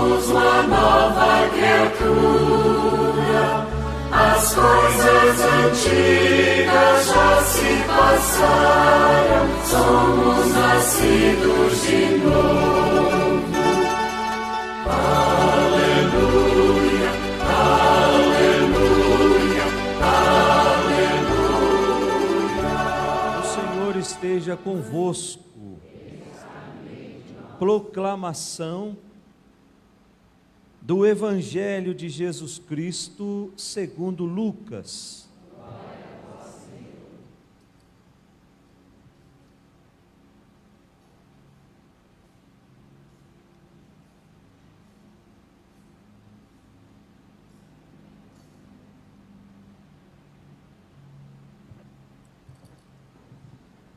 somos uma nova criatura. As coisas antigas já se passaram, somos nascidos de novo. Aleluia, aleluia, aleluia. O Senhor esteja convosco. Proclamação do Evangelho de Jesus Cristo segundo Lucas.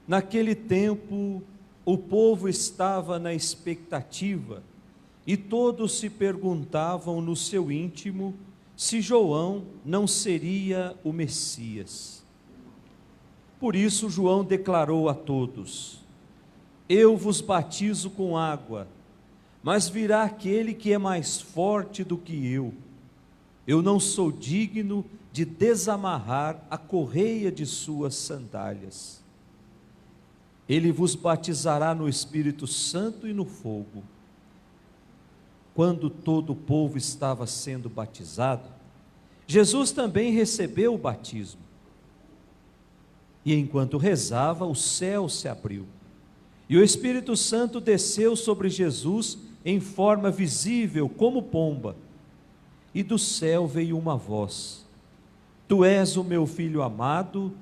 Naquele tempo, o povo estava na expectativa e todos se perguntavam no seu íntimo se João não seria o Messias. Por isso João declarou a todos: eu vos batizo com água, mas virá aquele que é mais forte do que eu não sou digno de desamarrar a correia de suas sandálias. Ele vos batizará no Espírito Santo e no fogo. Quando todo o povo estava sendo batizado, Jesus também recebeu o batismo. E enquanto rezava, o céu se abriu, e o Espírito Santo desceu sobre Jesus em forma visível como pomba. E do céu veio uma voz: Tu és o meu filho amado,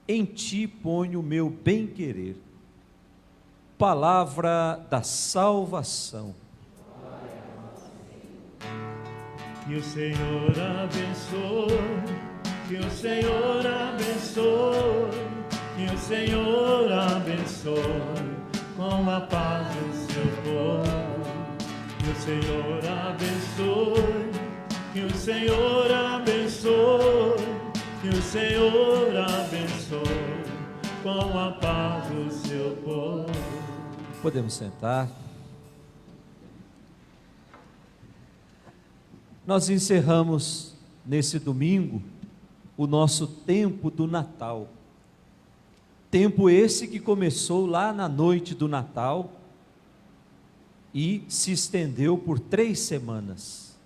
em ti ponho o meu bem-querer. Palavra da salvação. Que o Senhor abençoe, que o Senhor abençoe, que o Senhor abençoe com a paz do seu povo. Que o Senhor abençoe, que o Senhor abençoe, que o Senhor abençoe com a paz do seu povo. Podemos sentar. Nós encerramos nesse domingo o nosso tempo do Natal. Tempo esse que começou lá na noite do Natal e se estendeu por 3 semanas.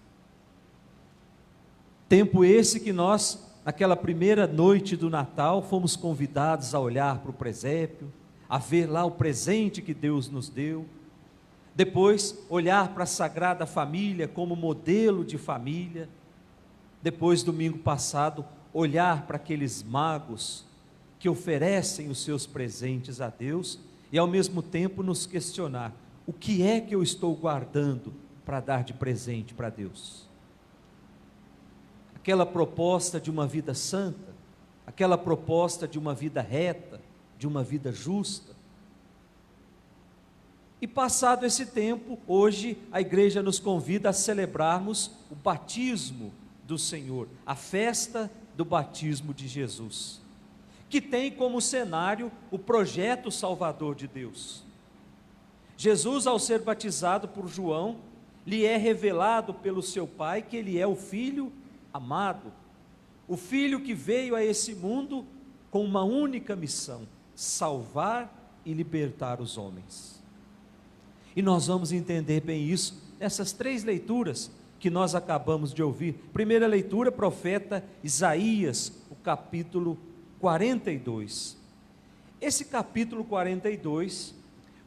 Tempo esse que nós, naquela primeira noite do Natal, fomos convidados a olhar para o presépio, a ver lá o presente que Deus nos deu. Depois, olhar para a Sagrada Família como modelo de família. Depois, domingo passado, olhar para aqueles magos que oferecem os seus presentes a Deus e ao mesmo tempo nos questionar: o que é que eu estou guardando para dar de presente para Deus? Aquela proposta de uma vida santa, aquela proposta de uma vida reta, de uma vida justa. E passado esse tempo, hoje a igreja nos convida a celebrarmos o batismo do Senhor, a festa do batismo de Jesus, que tem como cenário o projeto salvador de Deus. Jesus, ao ser batizado por João, lhe é revelado pelo seu Pai que ele é o Filho amado, o Filho que veio a esse mundo com uma única missão: salvar e libertar os homens. E nós vamos entender bem isso nessas 3 leituras que nós acabamos de ouvir. Primeira leitura, profeta Isaías, o capítulo 42. Esse capítulo 42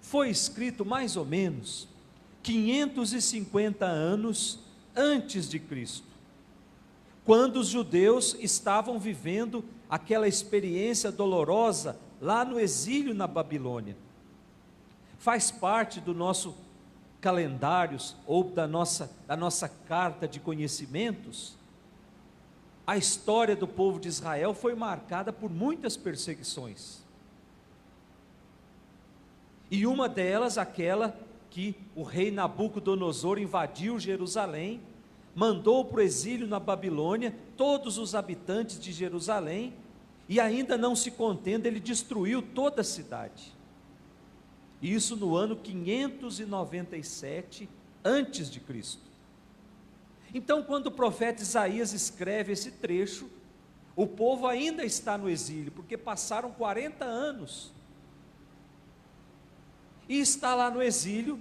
foi escrito mais ou menos 550 anos antes de Cristo, quando os judeus estavam vivendo aquela experiência dolorosa lá no exílio na Babilônia. Faz parte do nosso calendário ou da nossa carta de conhecimentos. A história do povo de Israel foi marcada por muitas perseguições. E uma delas, aquela que o rei Nabucodonosor invadiu Jerusalém, mandou para o exílio na Babilônia todos os habitantes de Jerusalém, e ainda não se contendo, ele destruiu toda a cidade. Isso no ano 597 antes de Cristo. Então, quando o profeta Isaías escreve esse trecho, o povo ainda está no exílio, porque passaram 40 anos, e está lá no exílio,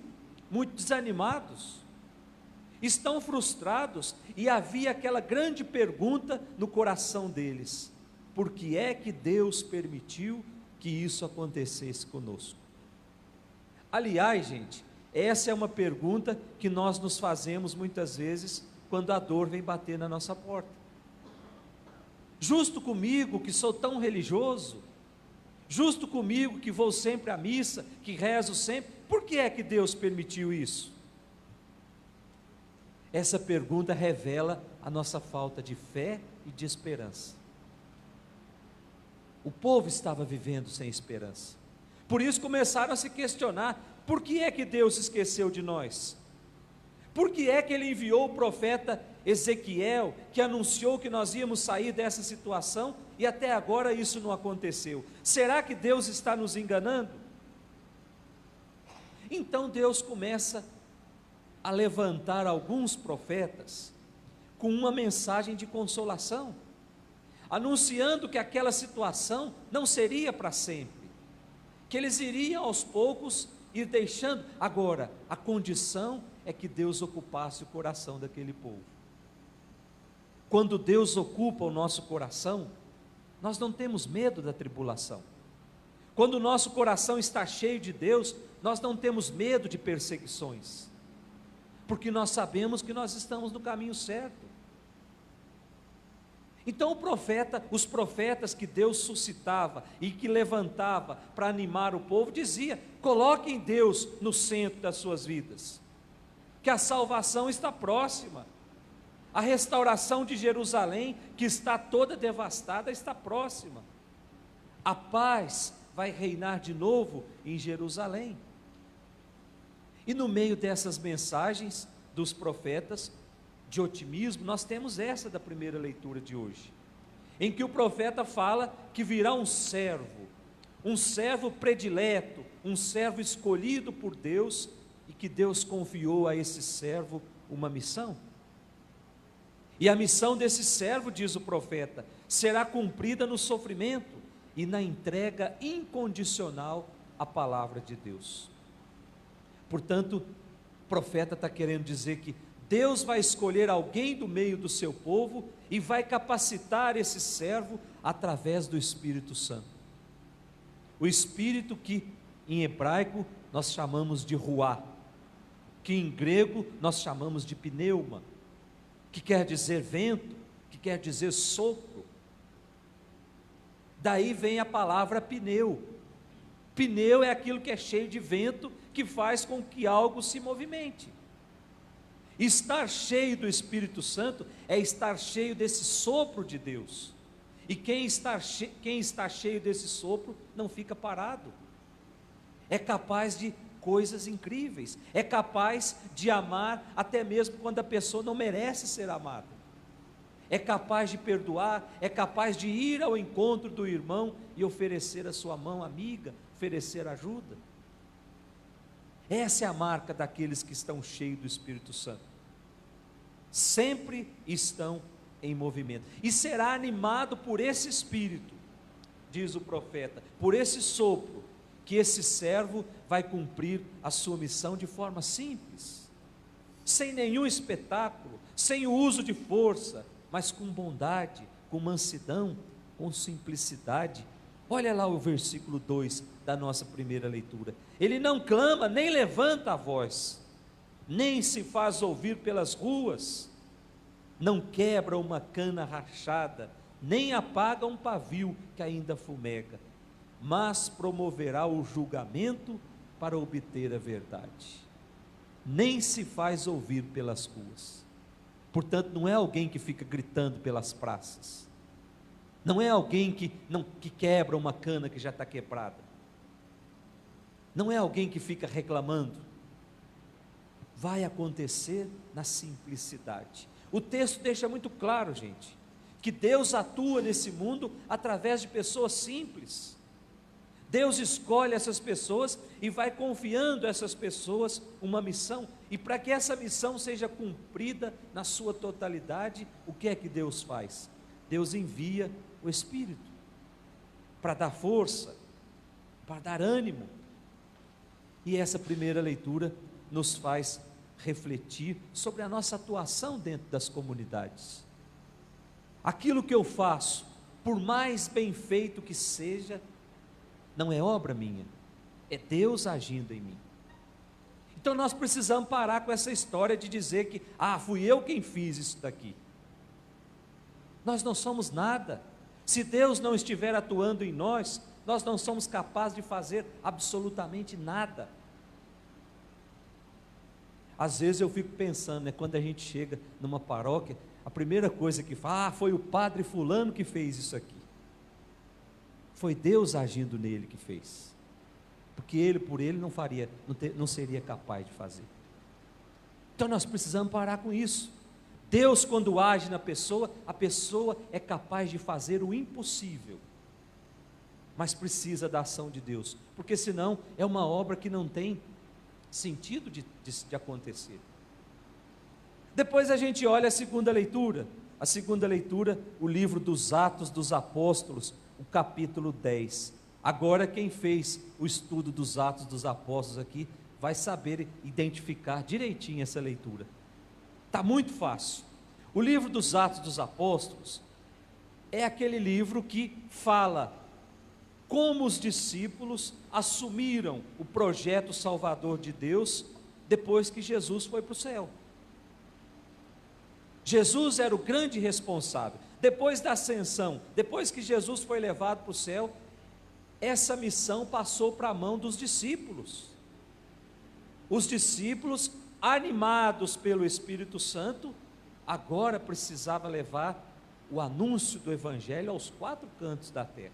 muito desanimados, estão frustrados, e havia aquela grande pergunta no coração deles: por que é que Deus permitiu que isso acontecesse conosco? Aliás, gente, essa é uma pergunta que nós nos fazemos muitas vezes quando a dor vem bater na nossa porta. Justo comigo, que sou tão religioso, justo comigo, que vou sempre à missa, que rezo sempre, por que é que Deus permitiu isso? Essa pergunta revela a nossa falta de fé e de esperança. O povo estava vivendo sem esperança, por isso começaram a se questionar: por que é que Deus esqueceu de nós? Por que é que Ele enviou o profeta Ezequiel, que anunciou que nós íamos sair dessa situação, e até agora isso não aconteceu? Será que Deus está nos enganando? Então Deus começa a levantar alguns profetas com uma mensagem de consolação, anunciando que aquela situação não seria para sempre, que eles iriam aos poucos ir deixando. Agora, a condição é que Deus ocupasse o coração daquele povo. Quando Deus ocupa o nosso coração, nós não temos medo da tribulação. Quando o nosso coração está cheio de Deus, nós não temos medo de perseguições, porque nós sabemos que nós estamos no caminho certo. Então os profetas que Deus suscitava e que levantava para animar o povo, dizia: coloquem Deus no centro das suas vidas, que a salvação está próxima, a restauração de Jerusalém, que está toda devastada, está próxima, a paz vai reinar de novo em Jerusalém. E no meio dessas mensagens dos profetas de otimismo, nós temos essa da primeira leitura de hoje, em que o profeta fala que virá um servo predileto, um servo escolhido por Deus, e que Deus confiou a esse servo uma missão. E a missão desse servo, diz o profeta, será cumprida no sofrimento e na entrega incondicional à palavra de Deus. Portanto, o profeta está querendo dizer que Deus vai escolher alguém do meio do seu povo e vai capacitar esse servo através do Espírito Santo. O Espírito que em hebraico nós chamamos de ruá, que em grego nós chamamos de pneuma, que quer dizer vento, que quer dizer sopro. Daí vem a palavra pneu. Pneu é aquilo que é cheio de vento, que faz com que algo se movimente. Estar cheio do Espírito Santo é estar cheio desse sopro de Deus. E quem está cheio desse sopro não fica parado, é capaz de coisas incríveis, é capaz de amar até mesmo quando a pessoa não merece ser amada, é capaz de perdoar, é capaz de ir ao encontro do irmão e oferecer a sua mão amiga, oferecer ajuda. Essa é a marca daqueles que estão cheios do Espírito Santo, sempre estão em movimento, e será animado por esse Espírito, diz o profeta, por esse sopro, que esse servo vai cumprir a sua missão de forma simples, sem nenhum espetáculo, sem o uso de força, mas com bondade, com mansidão, com simplicidade. Olha lá o versículo 2 da nossa primeira leitura: ele não clama, nem levanta a voz, nem se faz ouvir pelas ruas, não quebra uma cana rachada, nem apaga um pavio que ainda fumega, mas promoverá o julgamento para obter a verdade. Nem se faz ouvir pelas ruas. Portanto, não é alguém que fica gritando pelas praças, não é alguém que quebra uma cana que já está quebrada, não é alguém que fica reclamando. Vai acontecer na simplicidade. O texto deixa muito claro, gente, que Deus atua nesse mundo através de pessoas simples. Deus escolhe essas pessoas e vai confiando a essas pessoas uma missão, e para que essa missão seja cumprida na sua totalidade, o que é que Deus faz? Deus envia o Espírito para dar força, para dar ânimo. E essa primeira leitura nos faz refletir sobre a nossa atuação dentro das comunidades. Aquilo que eu faço, por mais bem feito que seja, não é obra minha, é Deus agindo em mim. Então nós precisamos parar com essa história de dizer que, fui eu quem fiz isso daqui. Nós não somos nada. Se Deus não estiver atuando em nós, nós não somos capazes de fazer absolutamente nada. Às vezes eu fico pensando, quando a gente chega numa paróquia, a primeira coisa que fala, foi o padre fulano que fez isso aqui. Foi Deus agindo nele que fez, porque ele por ele não seria capaz de fazer. Então nós precisamos parar com isso. Deus, quando age na pessoa, a pessoa é capaz de fazer o impossível, mas precisa da ação de Deus, porque senão é uma obra que não tem sentido de acontecer. Depois a gente olha a segunda leitura, o livro dos Atos dos Apóstolos, o capítulo 10. Agora quem fez o estudo dos Atos dos Apóstolos aqui, vai saber identificar direitinho essa leitura. Está muito fácil. O livro dos Atos dos Apóstolos é aquele livro que fala como os discípulos assumiram o projeto salvador de Deus depois que Jesus foi para o céu. Jesus era o grande responsável. Depois da ascensão, depois que Jesus foi levado para o céu, essa missão passou para a mão dos discípulos. Os discípulos, animados pelo Espírito Santo, agora precisavam levar o anúncio do Evangelho aos 4 cantos da terra.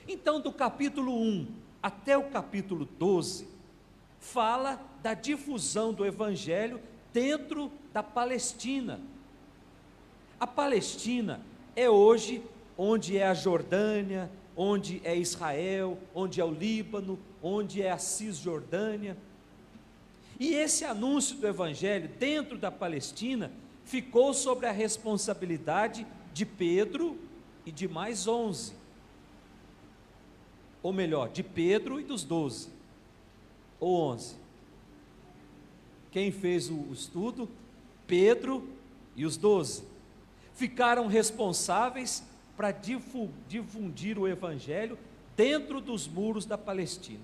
Então, do capítulo 1 até o capítulo 12, fala da difusão do Evangelho dentro da Palestina. A Palestina é hoje onde é a Jordânia, onde é Israel, onde é o Líbano, onde é a Cisjordânia. E esse anúncio do Evangelho dentro da Palestina ficou sobre a responsabilidade de Pedro e de mais 11. Ou melhor, de Pedro e dos 12, ou 11. Quem fez o estudo? Pedro e os 12. Ficaram responsáveis para difundir o Evangelho dentro dos muros da Palestina.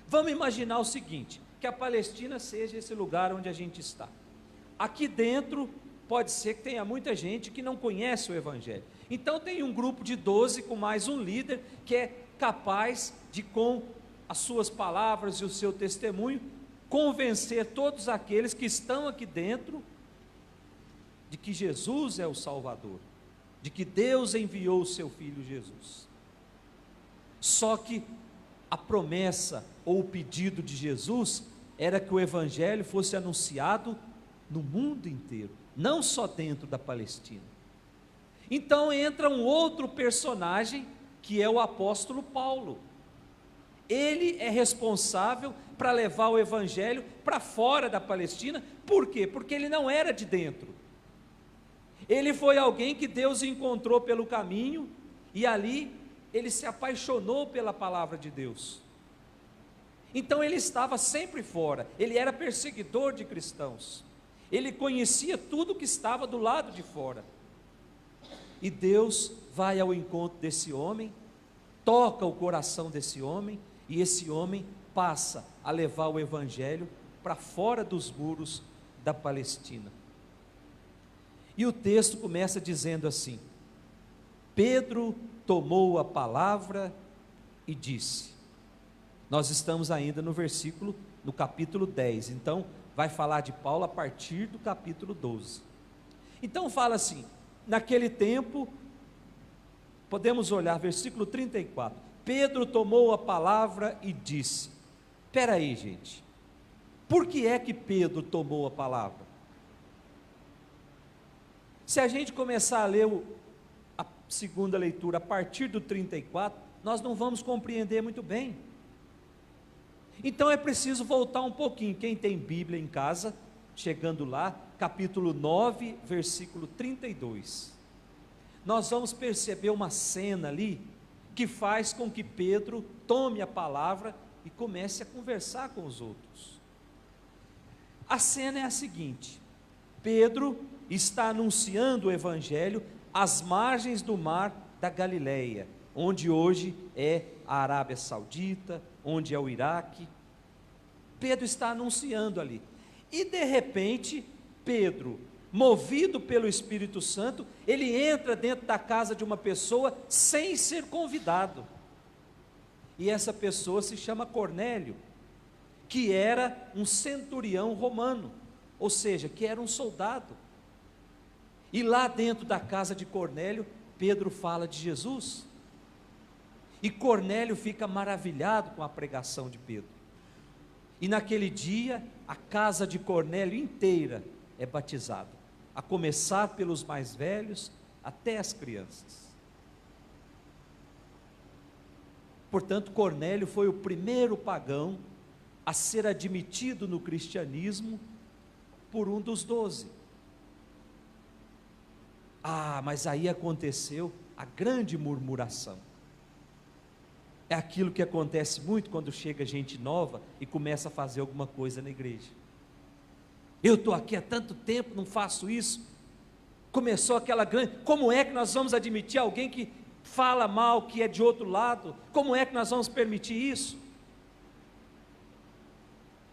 Vamos imaginar o seguinte, que a Palestina seja esse lugar onde a gente está. Aqui dentro, pode ser que tenha muita gente que não conhece o Evangelho. Então tem um grupo de 12 com mais um líder que é capaz de, com as suas palavras e o seu testemunho, convencer todos aqueles que estão aqui dentro de que Jesus é o Salvador, de que Deus enviou o seu Filho Jesus. Só que a promessa ou o pedido de Jesus era que o Evangelho fosse anunciado no mundo inteiro, não só dentro da Palestina. Então entra um outro personagem, que é o apóstolo Paulo. Ele é responsável para levar o Evangelho para fora da Palestina. Por quê? Porque ele não era de dentro. Ele foi alguém que Deus encontrou pelo caminho, e ali ele se apaixonou pela palavra de Deus. Então ele estava sempre fora, ele era perseguidor de cristãos, ele conhecia tudo que estava do lado de fora. E Deus vai ao encontro desse homem, toca o coração desse homem, e esse homem passa a levar o Evangelho para fora dos muros da Palestina. E o texto começa dizendo assim: Pedro tomou a palavra e disse. Nós estamos ainda no capítulo 10, então vai falar de Paulo a partir do capítulo 12. Então fala assim: naquele tempo, podemos olhar versículo 34, Pedro tomou a palavra e disse. Espera aí, gente, por que é que Pedro tomou a palavra? Se a gente começar a ler a segunda leitura a partir do 34, nós não vamos compreender muito bem. Então é preciso voltar um pouquinho. Quem tem Bíblia em casa, chegando lá, capítulo 9, versículo 32. Nós vamos perceber uma cena ali, que faz com que Pedro tome a palavra e comece a conversar com os outros. A cena é a seguinte: Pedro está anunciando o Evangelho às margens do mar da Galileia, onde hoje é a Arábia Saudita, onde é o Iraque. Pedro está anunciando ali, e de repente, Pedro, movido pelo Espírito Santo, ele entra dentro da casa de uma pessoa sem ser convidado, e essa pessoa se chama Cornélio, que era um centurião romano, ou seja, que era um soldado. E lá dentro da casa de Cornélio, Pedro fala de Jesus, e Cornélio fica maravilhado com a pregação de Pedro, e naquele dia, a casa de Cornélio inteira é batizada, a começar pelos mais velhos, até as crianças. Portanto, Cornélio foi o primeiro pagão a ser admitido no cristianismo por um dos 12. Mas aí aconteceu a grande murmuração. É aquilo que acontece muito quando chega gente nova e começa a fazer alguma coisa na igreja. Eu estou aqui há tanto tempo, não faço isso. Começou aquela grande... Como é que nós vamos admitir alguém que fala mal, que é de outro lado? Como é que nós vamos permitir isso?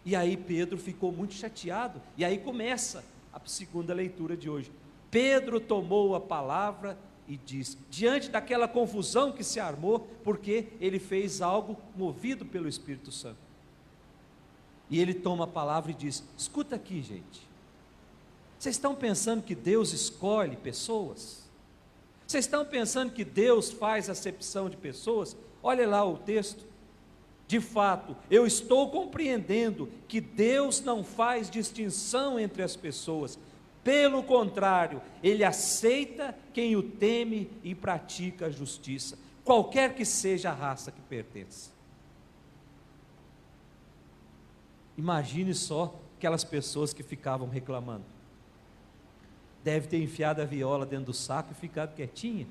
E aí Pedro ficou muito chateado, e aí começa a segunda leitura de hoje. Pedro tomou a palavra e disse, diante daquela confusão que se armou, porque ele fez algo movido pelo Espírito Santo. E ele toma a palavra e diz: escuta aqui, gente, vocês estão pensando que Deus escolhe pessoas? Vocês estão pensando que Deus faz acepção de pessoas? Olha lá o texto. De fato, eu estou compreendendo que Deus não faz distinção entre as pessoas. Pelo contrário, Ele aceita quem o teme e pratica a justiça, qualquer que seja a raça que pertence. Imagine só aquelas pessoas que ficavam reclamando. Deve ter enfiado a viola dentro do saco e ficado quietinha.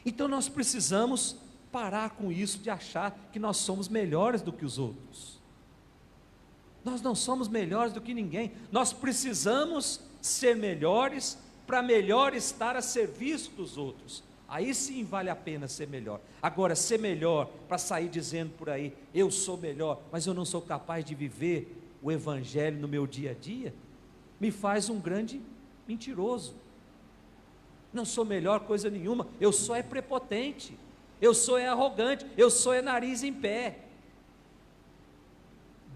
Então nós precisamos parar com isso de achar que nós somos melhores do que os outros. Nós não somos melhores do que ninguém. Nós precisamos ser melhores para melhor estar a serviço dos outros. Aí sim vale a pena ser melhor. Agora, ser melhor para sair dizendo por aí, eu sou melhor, mas eu não sou capaz de viver o Evangelho no meu dia a dia, me faz um grande mentiroso. Não sou melhor coisa nenhuma, eu sou é prepotente, eu sou é arrogante, eu sou é nariz em pé.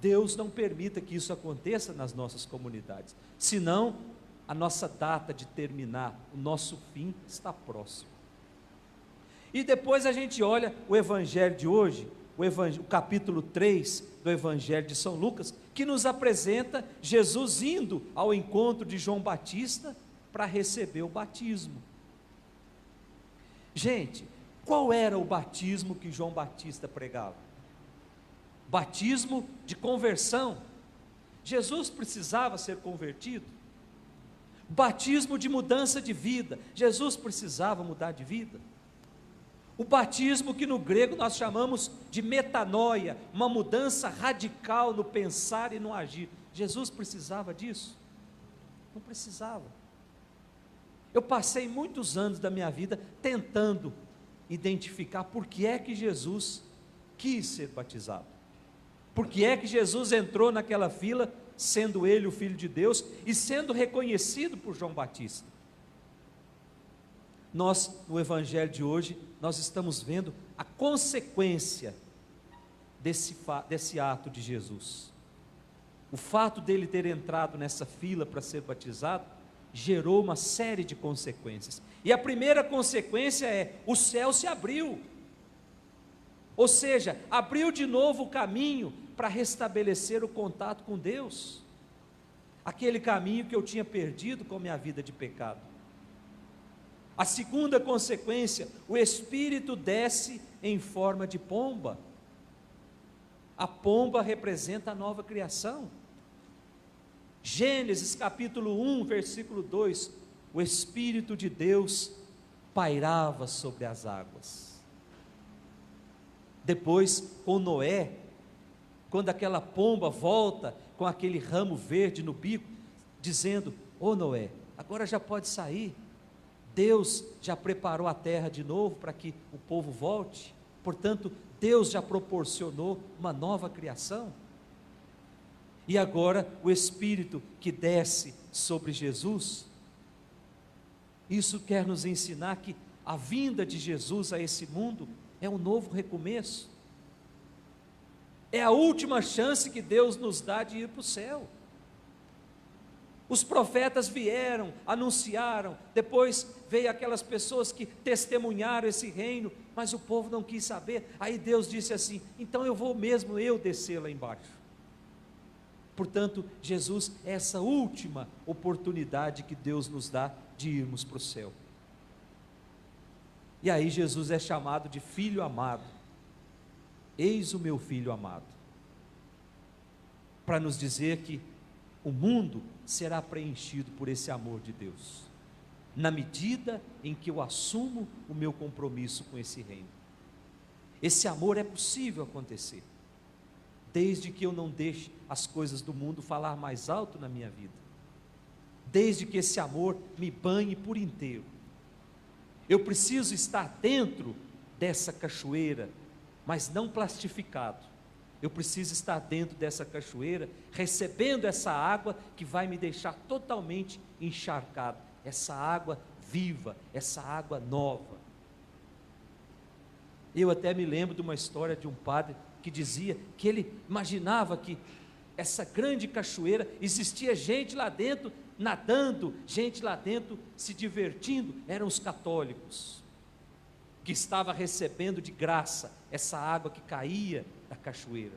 Deus não permita que isso aconteça nas nossas comunidades, senão a nossa data de terminar, o nosso fim está próximo. E depois a gente olha o Evangelho de hoje, o capítulo 3 do Evangelho de São Lucas, que nos apresenta Jesus indo ao encontro de João Batista para receber o batismo. Gente, qual era o batismo que João Batista pregava? Batismo de conversão. Jesus precisava ser convertido. Batismo de mudança de vida. Jesus precisava mudar de vida. O batismo que no grego nós chamamos de metanoia, uma mudança radical no pensar e no agir. Jesus precisava disso? Não precisava. Eu passei muitos anos da minha vida tentando identificar por que é que Jesus quis ser batizado. Por que é que Jesus entrou naquela fila, sendo ele o Filho de Deus e sendo reconhecido por João Batista? Nós, no Evangelho de hoje, nós estamos vendo a consequência desse ato de Jesus. O fato dele ter entrado nessa fila para ser batizado, gerou uma série de consequências, e a primeira consequência é, o céu se abriu, ou seja, abriu de novo o caminho para restabelecer o contato com Deus, aquele caminho que eu tinha perdido com a minha vida de pecado. A segunda consequência, o Espírito desce em forma de pomba. A pomba representa a nova criação. Gênesis capítulo 1, versículo 2, o Espírito de Deus pairava sobre as águas. Depois, com Noé, quando aquela pomba volta com aquele ramo verde no bico, dizendo: ô Noé, agora já pode sair, Deus já preparou a terra de novo para que o povo volte, portanto, Deus já proporcionou uma nova criação. E agora o Espírito que desce sobre Jesus, isso quer nos ensinar que a vinda de Jesus a esse mundo é um novo recomeço, é a última chance que Deus nos dá de ir para o céu. Os profetas vieram, anunciaram, depois veio aquelas pessoas que testemunharam esse reino, mas o povo não quis saber. Aí Deus disse assim: então eu vou mesmo descer lá embaixo. Portanto, Jesus é essa última oportunidade que Deus nos dá de irmos para o céu. E aí Jesus é chamado de filho amado. Eis o meu filho amado, para nos dizer que o mundo será preenchido por esse amor de Deus, na medida em que eu assumo o meu compromisso com esse reino. Esse amor é possível acontecer, desde que eu não deixe as coisas do mundo falar mais alto na minha vida, desde que esse amor me banhe por inteiro. Eu preciso estar dentro dessa cachoeira, mas não plastificado. Eu preciso estar dentro dessa cachoeira, recebendo essa água que vai me deixar totalmente encharcado, essa água viva, essa água nova. Eu até me lembro de uma história de um padre que dizia que ele imaginava que essa grande cachoeira, existia gente lá dentro nadando, gente lá dentro se divertindo, eram os católicos, que estavam recebendo de graça essa água que caía da cachoeira.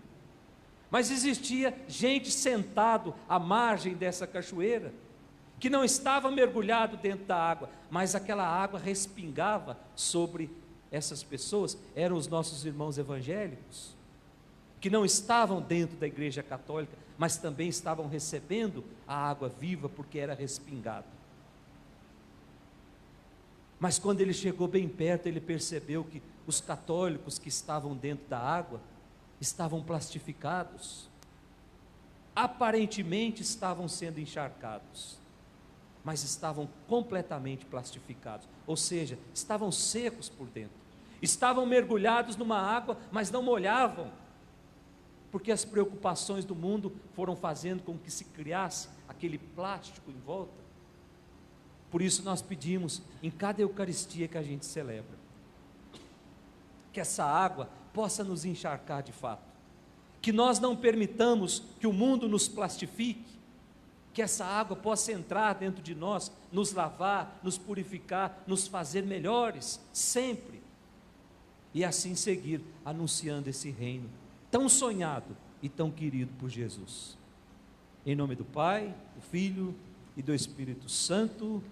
Mas existia gente sentado à margem dessa cachoeira, que não estava mergulhado dentro da água, mas aquela água respingava sobre essas pessoas. Eram os nossos irmãos evangélicos, que não estavam dentro da igreja católica, mas também estavam recebendo a água viva, porque era respingado. Mas quando ele chegou bem perto, ele percebeu que os católicos que estavam dentro da água estavam plastificados, aparentemente estavam sendo encharcados, mas estavam completamente plastificados, ou seja, estavam secos por dentro, estavam mergulhados numa água, mas não molhavam, porque as preocupações do mundo foram fazendo com que se criasse aquele plástico em volta. Por isso nós pedimos, em cada Eucaristia que a gente celebra, que essa água possa nos encharcar de fato, que nós não permitamos que o mundo nos plastifique, que essa água possa entrar dentro de nós, nos lavar, nos purificar, nos fazer melhores, sempre, e assim seguir anunciando esse reino, tão sonhado e tão querido por Jesus. Em nome do Pai, do Filho e do Espírito Santo.